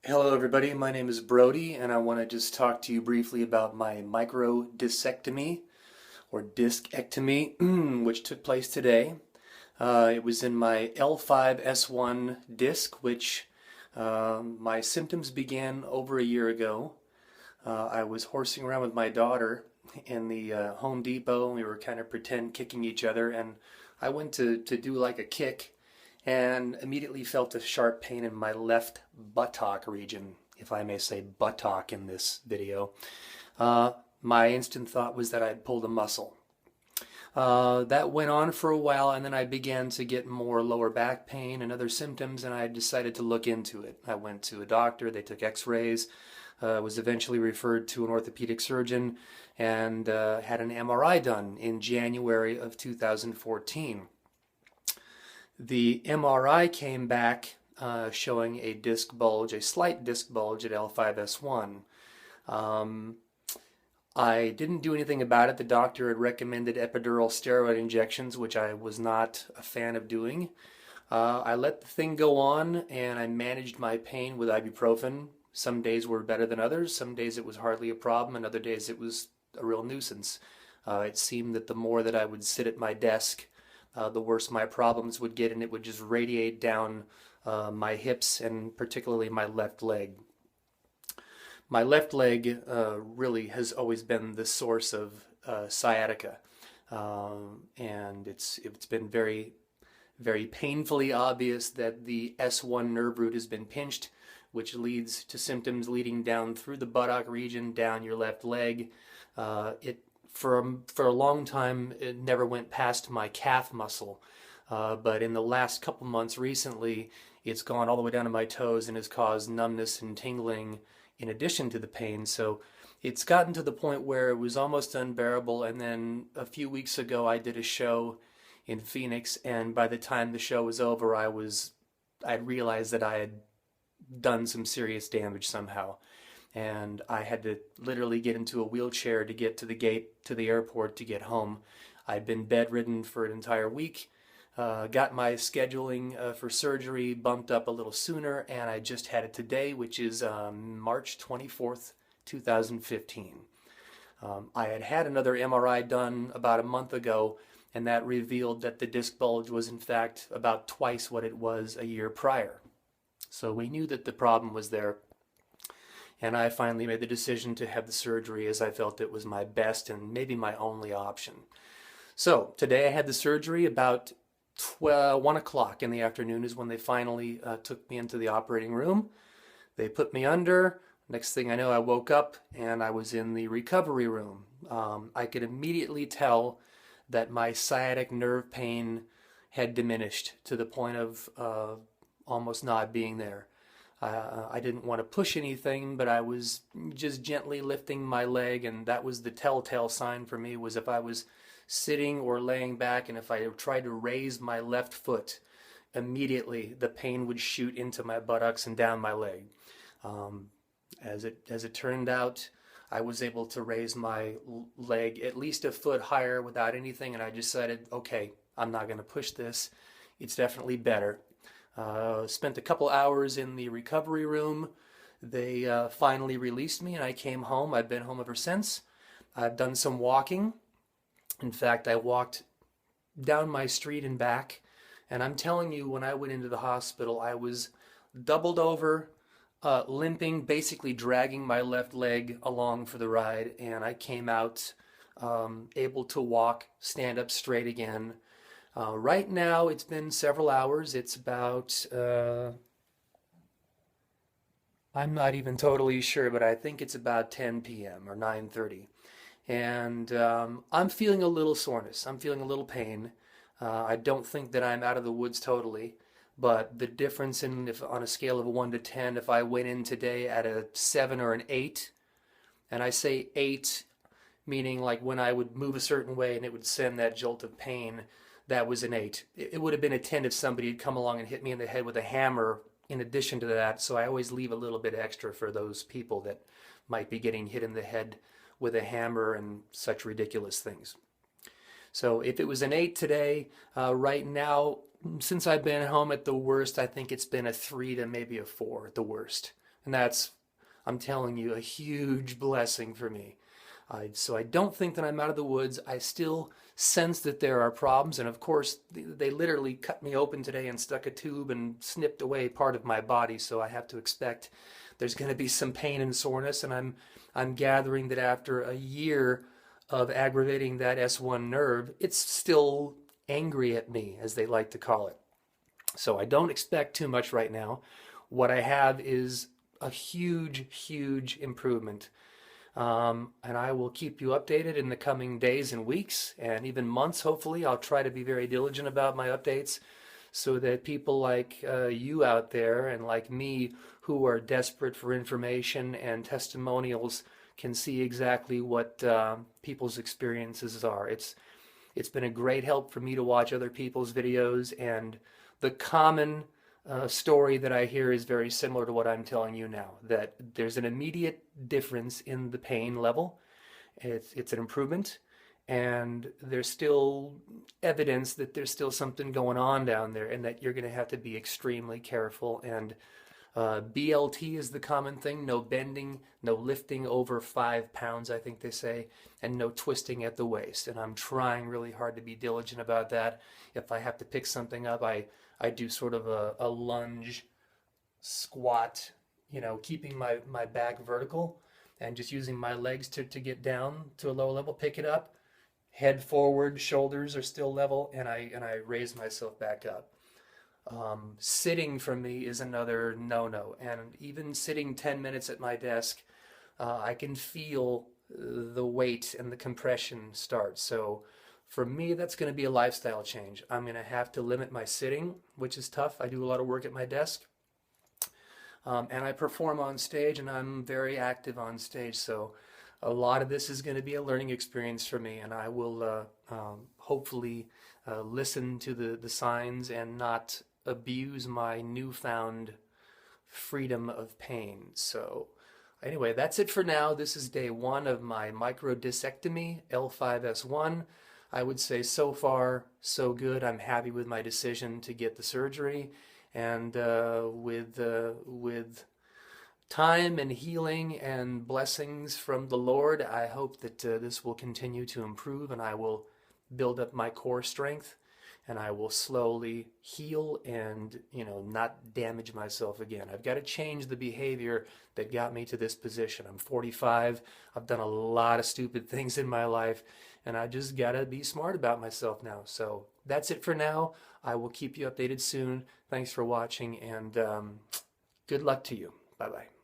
Hello everybody, my name is Brody and I want to just talk to you briefly about my microdiscectomy or discectomy which took place today. It was in my L5-S1 disc, which my symptoms began over a year ago. I was horsing around with my daughter in the Home Depot and we were kind of pretend kicking each other, and I went to do like a kick and immediately felt a sharp pain in my left buttock region, if I may say buttock in this video. My instant thought was that I'd pulled a muscle. That went on for a while, and then I began to get more lower back pain and other symptoms, and I decided to look into it. I went to a doctor, they took x-rays, was eventually referred to an orthopedic surgeon, and had an MRI done in January of 2014. The MRI came back showing a disc bulge, a slight disc bulge at L5-S1. I didn't do anything about it. The doctor had recommended epidural steroid injections, which I was not a fan of doing. I let the thing go on and I managed my pain with ibuprofen. Some days were better than others. Some days it was hardly a problem, and other days it was a real nuisance. It seemed that the more that I would sit at my desk, the worse my problems would get, and it would just radiate down my hips and particularly my left leg. My left leg really has always been the source of sciatica, and it's been very, very painfully obvious that the S1 nerve root has been pinched, which leads to symptoms leading down through the buttock region, down your left leg. For a long time, it never went past my calf muscle, but in the last couple months recently, it's gone all the way down to my toes and has caused numbness and tingling in addition to the pain. So it's gotten to the point where it was almost unbearable, and then a few weeks ago I did a show in Phoenix, and by the time the show was over, I realized that I had done some serious damage somehow. And I had to literally get into a wheelchair to get to the gate to the airport to get home. I'd been bedridden for an entire week, got my scheduling for surgery bumped up a little sooner, and I just had it today, which is March 24th, 2015. I had had another MRI done about a month ago, and that revealed that the disc bulge was in fact about twice what it was a year prior. So we knew that the problem was there. And I finally made the decision to have the surgery, as I felt it was my best and maybe my only option. So today I had the surgery about 1 o'clock in the afternoon is when they finally took me into the operating room. They put me under. Next thing I know, I woke up and I was in the recovery room. I could immediately tell that my sciatic nerve pain had diminished to the point of almost not being there. I didn't want to push anything, but I was just gently lifting my leg, and that was the telltale sign for me, was if I was sitting or laying back and if I tried to raise my left foot, immediately the pain would shoot into my buttocks and down my leg. As it turned out, I was able to raise my leg at least a foot higher without anything, and I decided, okay, I'm not going to push this. It's definitely better. Spent a couple hours in the recovery room. They finally released me and I came home. I've been home ever since. I've done some walking. In fact, I walked down my street and back, and I'm telling you, when I went into the hospital, I was doubled over, limping, basically dragging my left leg along for the ride, and I came out able to walk, stand up straight again. Right now, it's been several hours. It's about, I'm not even totally sure, but I think it's about 10 p.m. or 9:30. And I'm feeling a little soreness. I'm feeling a little pain. I don't think that I'm out of the woods totally, but the difference in, if on a scale of 1 to 10, if I went in today at a 7 or an 8, and I say 8, meaning like when I would move a certain way and it would send that jolt of pain, that was an 8. It would have been a 10 if somebody had come along and hit me in the head with a hammer in addition to that, so I always leave a little bit extra for those people that might be getting hit in the head with a hammer and such ridiculous things. So if it was an 8 today, right now, since I've been home at the worst, I think it's been a 3 to maybe a 4 at the worst. And that's, I'm telling you, a huge blessing for me. So I don't think that I'm out of the woods. I still sense that there are problems, and of course, they literally cut me open today and stuck a tube and snipped away part of my body. So I have to expect there's going to be some pain and soreness, and I'm gathering that after a year of aggravating that S1 nerve, it's still angry at me, as they like to call it. So I don't expect too much right now. What I have is a huge, huge improvement. And I will keep you updated in the coming days and weeks and even months, hopefully. I'll try to be very diligent about my updates so that people like you out there and like me who are desperate for information and testimonials can see exactly what people's experiences are. It's been a great help for me to watch other people's videos, and the common story that I hear is very similar to what I'm telling you now, that there's an immediate difference in the pain level. It's an improvement, and there's still evidence that there's still something going on down there, and that you're going to have to be extremely careful. And BLT is the common thing: no bending, no lifting over 5 pounds, I think they say, and no twisting at the waist. And I'm trying really hard to be diligent about that. If I have to pick something up, I do sort of a lunge squat, keeping my back vertical and just using my legs to get down to a low level, pick it up, head forward, shoulders are still level, and I raise myself back up. Sitting for me is another no-no, and even sitting 10 minutes at my desk, I can feel the weight and the compression start. So for me, that's going to be a lifestyle change. I'm going to have to limit my sitting, which is tough. I do a lot of work at my desk, and I perform on stage, and I'm very active on stage. So a lot of this is going to be a learning experience for me, and I will hopefully listen to the signs and not abuse my newfound freedom of pain. So anyway, that's it for now. This is day 1 of my microdiscectomy, L5-S1. I would say so far, so good. I'm happy with my decision to get the surgery, and with time and healing and blessings from the Lord, I hope that this will continue to improve, and I will build up my core strength, and I will slowly heal and, not damage myself again. I've got to change the behavior that got me to this position. I'm 45. I've done a lot of stupid things in my life, and I just got to be smart about myself now. So that's it for now. I will keep you updated soon. Thanks for watching, and good luck to you. Bye-bye.